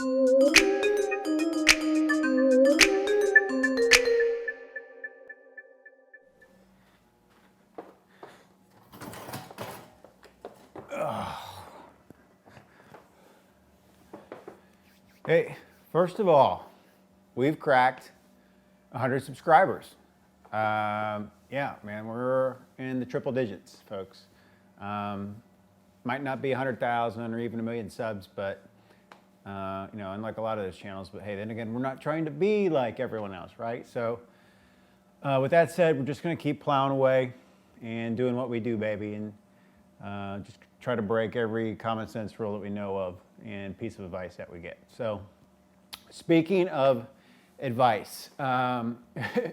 Hey, first of all, we've cracked 100 subscribers. Yeah, man, we're in the triple digits, folks. Might not be 100,000 or even 1,000,000 subs, but unlike a lot of those channels. But hey, then again, we're not trying to be like everyone else, right? So, with that said, we're just going to keep plowing away and doing what we do, baby, and just try to break every common sense rule that we know of and piece of advice that we get. So, speaking of advice,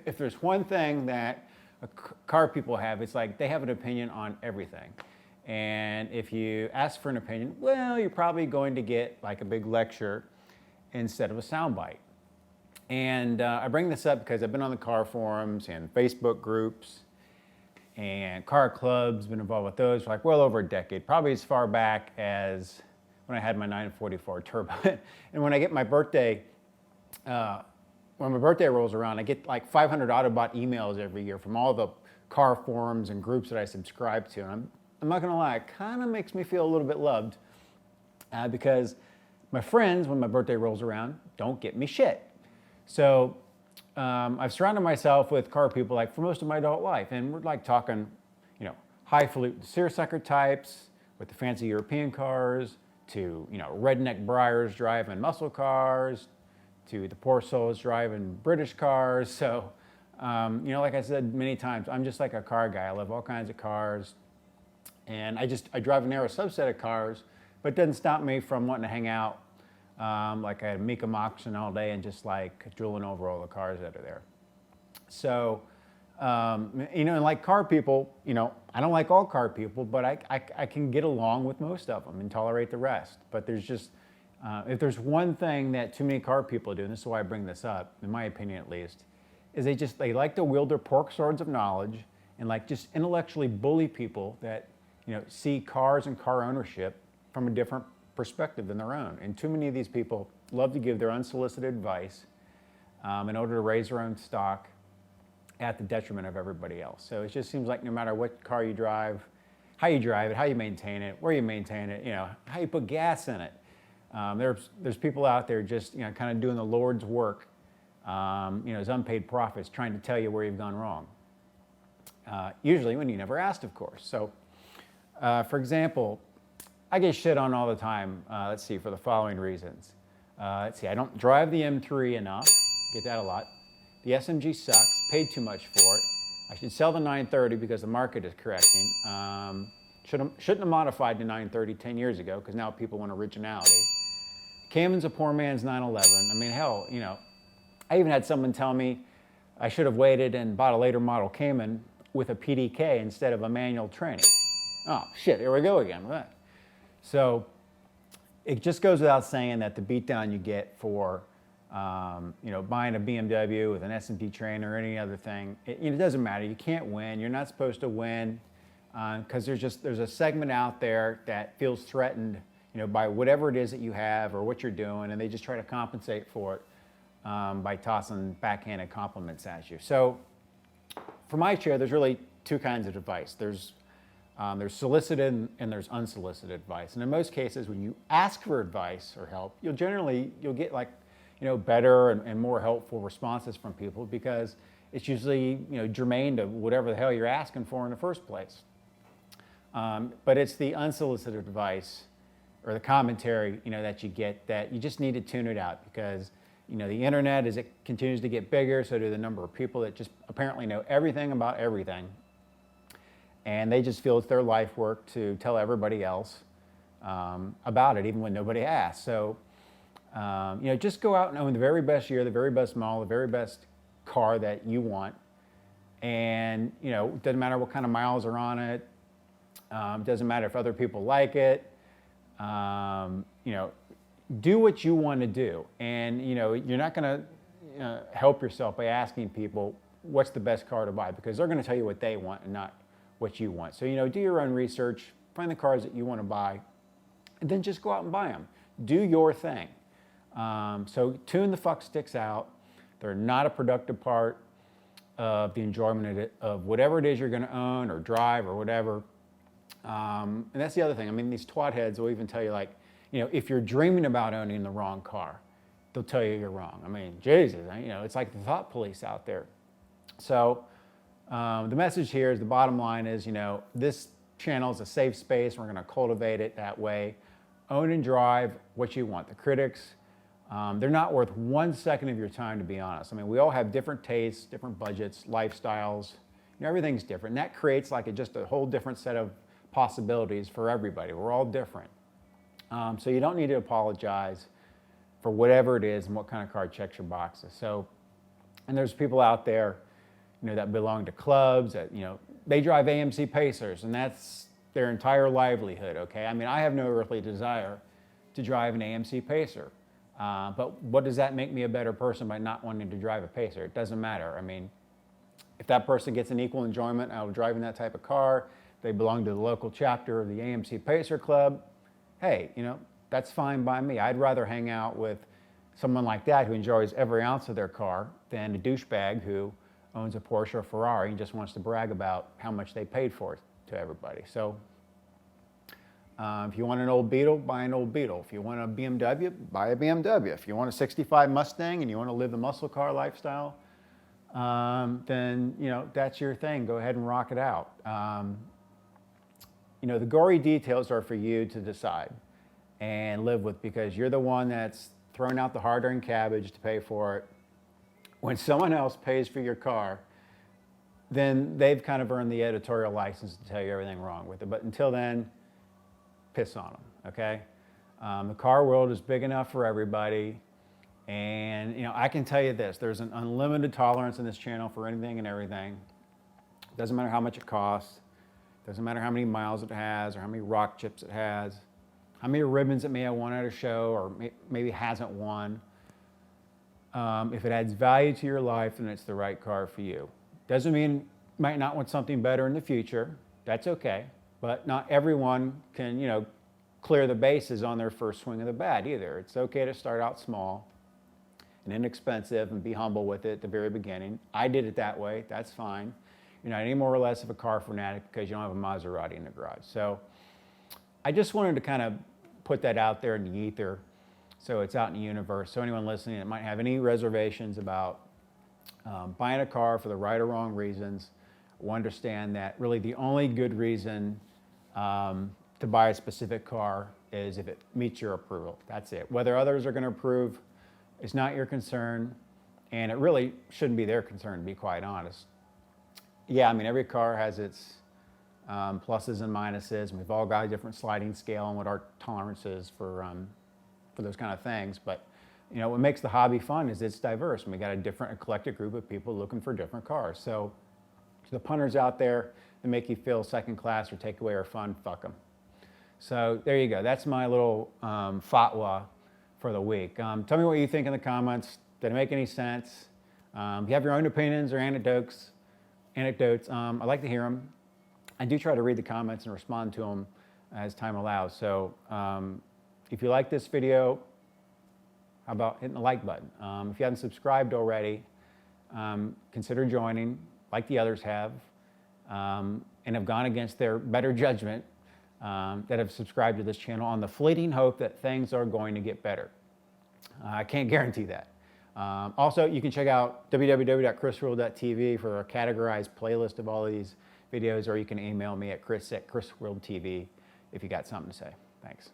if there's one thing that car people have, it's like they have an opinion on everything. And if you ask for an opinion, well, you're probably going to get like a big lecture instead of a soundbite. And I bring this up because I've been on the car forums and Facebook groups and car clubs, been involved with those for like well over a decade, probably as far back as when I had my 944 Turbo. And when I get my birthday, when my birthday rolls around, I get like 500 Autobot emails every year from all the car forums and groups that I subscribe to. And I'm not gonna lie, it kind of makes me feel a little bit loved because my friends, when my birthday rolls around, don't get me shit. So I've surrounded myself with car people like for most of my adult life, and we're like talking, highfalutin seersucker types with the fancy European cars, to redneck briars driving muscle cars, to the poor souls driving British cars. So like I said many times, I'm just like a car guy. I love all kinds of cars, and I drive a narrow subset of cars, but it doesn't stop me from wanting to hang out like I had Mika Moxon all day and just like drooling over all the cars that are there. So, and like car people, I don't like all car people, but I can get along with most of them and tolerate the rest. But there's just, if there's one thing that too many car people do, and this is why I bring this up, in my opinion at least, is they like to wield their pork swords of knowledge and like just intellectually bully people that, see cars and car ownership from a different perspective than their own. And too many of these people love to give their unsolicited advice in order to raise their own stock at the detriment of everybody else. So it just seems like no matter what car you drive, how you drive it, how you maintain it, where you maintain it, how you put gas in it. There's people out there just kind of doing the Lord's work, as unpaid prophets, trying to tell you where you've gone wrong. Usually when you never asked, of course. So, for example, I get shit on all the time, for the following reasons. I don't drive the M3 enough, get that a lot. The SMG sucks, paid too much for it. I should sell the 930 because the market is correcting. Shouldn't have modified the 930 10 years ago because now people want originality. Cayman's a poor man's 911. I mean, hell, I even had someone tell me I should have waited and bought a later model Cayman with a PDK instead of a manual tranny. Oh, shit, here we go again with that. So it just goes without saying that the beatdown you get for, buying a BMW with an S&P trainer or any other thing, it doesn't matter. You can't win. You're not supposed to win because there's a segment out there that feels threatened, by whatever it is that you have or what you're doing, and they just try to compensate for it by tossing backhanded compliments at you. So for my share, there's really two kinds of advice. There's solicited and there's unsolicited advice. And in most cases, when you ask for advice or help, you'll get like, better and more helpful responses from people because it's usually, germane to whatever the hell you're asking for in the first place. But it's the unsolicited advice or the commentary, that you get that you just need to tune it out because, the internet, as it continues to get bigger, so do the number of people that just apparently know everything about everything. And they just feel it's their life work to tell everybody else about it, even when nobody asks. So, just go out and own the very best year, the very best model, the very best car that you want. And, it doesn't matter what kind of miles are on it. It doesn't matter if other people like it. Do what you want to do. And, you're not going to help yourself by asking people what's the best car to buy because they're going to tell you what they want and not what you want. So, do your own research, find the cars that you want to buy, and then just go out and buy them. Do your thing. So tune the fuck sticks out. They're not a productive part of the enjoyment of whatever it is you're going to own or drive or whatever. And that's the other thing. I mean, these twat heads will even tell you, like, you know, if you're dreaming about owning the wrong car, they'll tell you you're wrong. I mean, Jesus, you know, it's like the thought police out there. So the message here is, the bottom line is, you know, this channel is a safe space. We're going to cultivate it that way. Own and drive what you want. The critics, they're not worth 1 second of your time, to be honest. I mean, we all have different tastes, different budgets, lifestyles. You know, everything's different. And that creates like just a whole different set of possibilities for everybody. We're all different. So you don't need to apologize for whatever it is and what kind of car checks your boxes. So, and there's people out there, you know, that belong to clubs that, you know, they drive AMC Pacers and that's their entire livelihood, okay? I mean, I have no earthly desire to drive an AMC Pacer. But what does that make me a better person by not wanting to drive a Pacer? It doesn't matter. I mean, if that person gets an equal enjoyment out of driving that type of car, they belong to the local chapter of the AMC Pacer Club, hey, you know, that's fine by me. I'd rather hang out with someone like that who enjoys every ounce of their car than a douchebag who owns a Porsche or Ferrari and just wants to brag about how much they paid for it to everybody. So if you want an old Beetle, buy an old Beetle. If you want a BMW, buy a BMW. If you want a 65 Mustang and you want to live the muscle car lifestyle, then, you know, that's your thing. Go ahead and rock it out. You know, the gory details are for you to decide and live with, because you're the one that's throwing out the hard-earned cabbage to pay for it. When someone else pays for your car, then they've kind of earned the editorial license to tell you everything wrong with it. But until then, piss on them, okay? The car world is big enough for everybody. And, you know, I can tell you this, there's an unlimited tolerance in this channel for anything and everything. Doesn't matter how much it costs. Doesn't matter how many miles it has or how many rock chips it has, how many ribbons it may have won at a show or maybe hasn't won. If it adds value to your life, then it's the right car for you. Doesn't mean you might not want something better in the future. That's okay. But not everyone can, you know, clear the bases on their first swing of the bat either. It's okay to start out small and inexpensive and be humble with it at the very beginning. I did it that way. That's fine. You're not any more or less of a car fanatic because you don't have a Maserati in the garage. So I just wanted to kind of put that out there in the ether so it's out in the universe. So anyone listening that might have any reservations about buying a car for the right or wrong reasons will understand that really the only good reason to buy a specific car is if it meets your approval. That's it. Whether others are going to approve is not your concern, and it really shouldn't be their concern, to be quite honest. Yeah, I mean, every car has its pluses and minuses, and we've all got a different sliding scale on what our tolerance is for those kind of things. But, you know, what makes the hobby fun is it's diverse, and we got a different eclectic group of people looking for different cars. So to the punters out there that make you feel second class or take away our fun, fuck them. So there you go. That's my little fatwa for the week. Tell me what you think in the comments. Did it make any sense? If you have your own opinions or anecdotes, I'd like to hear them. I do try to read the comments and respond to them as time allows. So if you like this video, how about hitting the like button? If you haven't subscribed already, consider joining, like the others have, and have gone against their better judgment, that have subscribed to this channel on the fleeting hope that things are going to get better. I can't guarantee that. Also, you can check out www.chrisworld.tv for a categorized playlist of all of these videos, or you can email me at chris@chrisworldtv if you got something to say. Thanks.